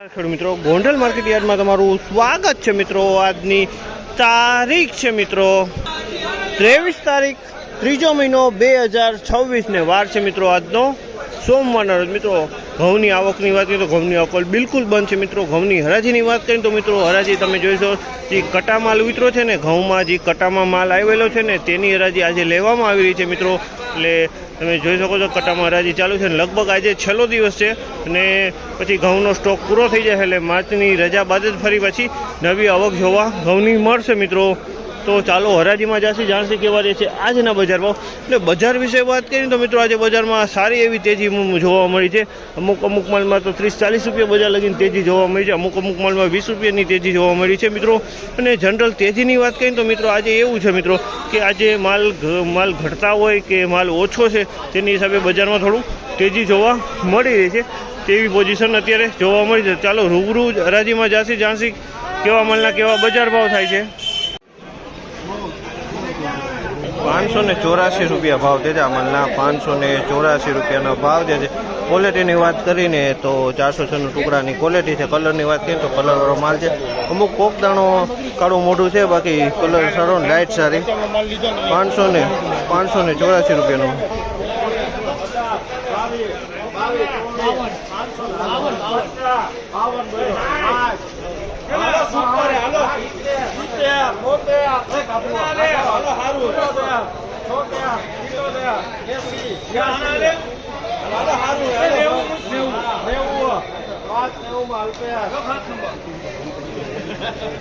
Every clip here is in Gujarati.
ખેડૂત મિત્રો ગોંડલ માર્કેટ યાર્ડમાં તમારું સ્વાગત છે મિત્રો। આજની તારીખ છે મિત્રો 23 તારીખ 3 મહિનો 2026 ને વાર છે મિત્રો આજનો સોમવારના રોજ। મિત્રો ઘઉંની આવકની વાત કરીએ તો ઘઉંની આવક બિલકુલ બંધ છે મિત્રો। ઘઉંની હરાજીની વાત કરીએ તો મિત્રો હરાજી તમે જોઈશો જે કટા માલ ઉતરો છે ને ઘઉંમાં જે કટામાં માલ આવેલો છે ને તેની હરાજી આજે લેવામાં આવી રહી છે મિત્રો। એટલે તમે જોઈ શકો છો કટામાં હરાજી ચાલુ છે। લગભગ આજે છેલ્લો દિવસ છે અને પછી ઘઉંનો સ્ટોક પૂરો થઈ જાય એટલે માર્ચની રજા બાદ જ ફરી પછી નવી આવક જોવા ઘઉંની મળશે મિત્રો। તો ચાલો હરાજીમાં જશે જાણશે કેવા રહે છે આજના બજાર ભાવ। એટલે બજાર વિશે વાત કરીએ તો મિત્રો આજે બજારમાં સારી એવી તેજી જોવા મળી છે। અમુક માલમાં તો 30-40 રૂપિયા બજાર લગીને તેજી જોવા મળી છે। અમુક માલમાં 20 રૂપિયાની તેજી જોવા મળી છે મિત્રો। અને જનરલ તેજીની વાત કરીએ તો મિત્રો આજે એવું છે મિત્રો કે આજે માલ ઘટતા હોય કે માલ ઓછો છે તેની હિસાબે બજારમાં થોડું તેજી જોવા મળી રહી છે તેવી પોઝિશન અત્યારે જોવા મળી છે। ચાલો રૂબરૂ હરાજીમાં જશે જાણશે કેવા માલના કેવા બજાર ભાવ થાય છે। 584 રૂપિયા ભાવ છે આ માલના। 584 રૂપિયાનો ભાવ છે। ક્વોલિટીની વાત કરીને તો 406 ટુકડાની ક્વોલિટી છે। કલરની વાત કરીએ તો કલરવાળો માલ છે। અમુક કોક દાણો કાળું મોઢું છે બાકી કલર સારો લાઇટ સારી। 584 રૂપિયાનો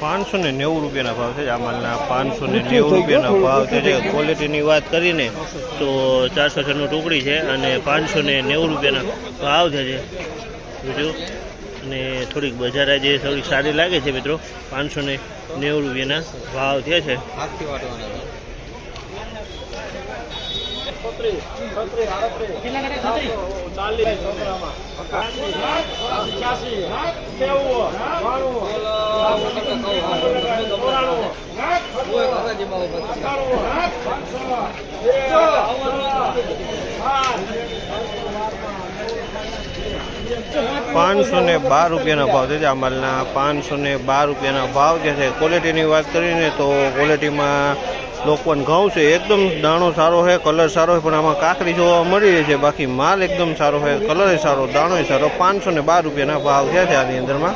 ₹590 ભાવ છે આ માલના। 590 રૂપિયાનો ભાવ છે। ક્વોલિટીની વાત કરીને તો 406 ટુકડી છે અને 590 રૂપિયાના ભાવ છે બીજું। અને થોડીક બજાર આજે થોડીક સારી લાગે છે મિત્રો। 590 રૂપિયાના ભાવ થયા છે। ₹512 રૂપિયાના ભાવ છે આ માલના। 512 રૂપિયાના ભાવ જે છે। ક્વોલિટીની વાત કરીને તો ક્વોલિટીમાં લોકવન ઘઉં છે એકદમ દાણો સારો છે કલર સારો છે પણ આમાં કાકરી જોવા મળી રહી છે બાકી માલ એકદમ સારો છે કલર સારો દાણો સારો। 512 રૂપિયાના ભાવ છે આની અંદરમાં।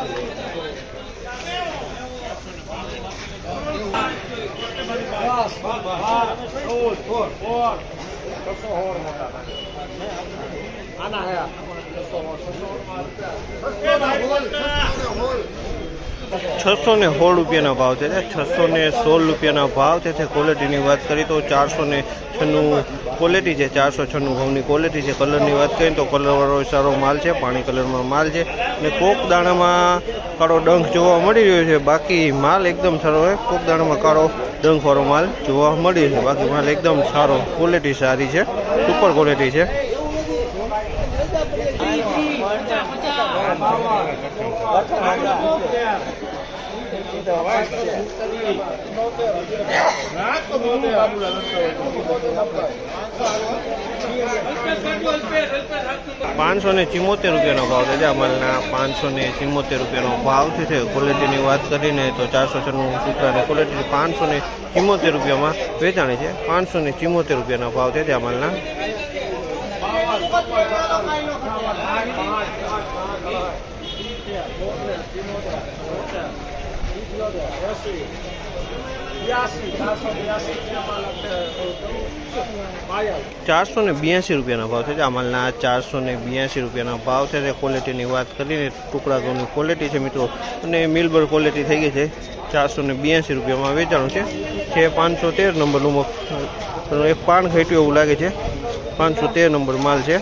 ₹616 રૂપિયાના ભાવ છે। 616 રૂપિયાના ભાવ છે। ક્વોલિટીની વાત કરીએ તો 496 ક્વોલિટી છે। 496 ઘઉંની ક્વોલિટી છે। કલરની વાત કરીએ તો કલરવાળો સારો માલ છે પાણી કલરમાં માલ છે અને કોક દાણામાં કાળો ડંખ જોવા મળી રહ્યો છે બાકી માલ એકદમ સારો છે। કોક દાણામાં કાળો ડંખવાળો માલ જોવા મળી રહ્યો છે બાકી માલ એકદમ સારો ક્વોલિટી સારી છે સુપર ક્વોલિટી છે। 574 રૂપિયાનો ભાવ છે આ માલના। 574 રૂપિયાનો ભાવ છે। ક્વોલિટીની વાત કરીને તો 496 ટુકડાની ક્વોલિટી 574 રૂપિયામાં વેચાણી છે। 574 રૂપિયાનો ભાવ છે આ માલના। ₹482 રૂપિયાનો ભાવ છે આ માલના। 482 રૂપિયાનો ભાવ છે। ક્વોલિટીની વાત કરીને ટુકડા ઘઉંની ક્વોલિટી છે મિત્રો અને મિલબર ક્વોલિટી થઈ ગઈ છે। 482 રૂપિયામાં વેચાણું છે। 513 નંબરનું એક પાન ખેટ્યું એવું લાગે છે। 513 નંબર માલ છે।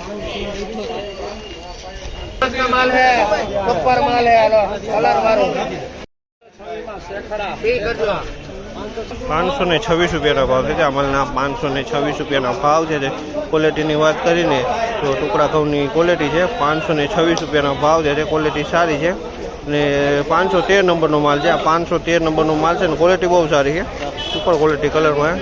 माल है ऊपर माल है कलर वालो 526 રૂપિયાનો ભાવ છે આ માલના। 526 રૂપિયાનો ભાવ છે। ક્વોલિટીની વાત કરીને તો ટુકડા ઘઉંની ક્વોલિટી છે। 526 રૂપિયાનો ભાવ છે ક્વોલિટી સારી છે અને 513 નંબરનો માલ છે। આ 513 નંબરનો માલ છે ને ક્વોલિટી બહુ સારી છે સુપર ક્વોલિટી કલરમાં।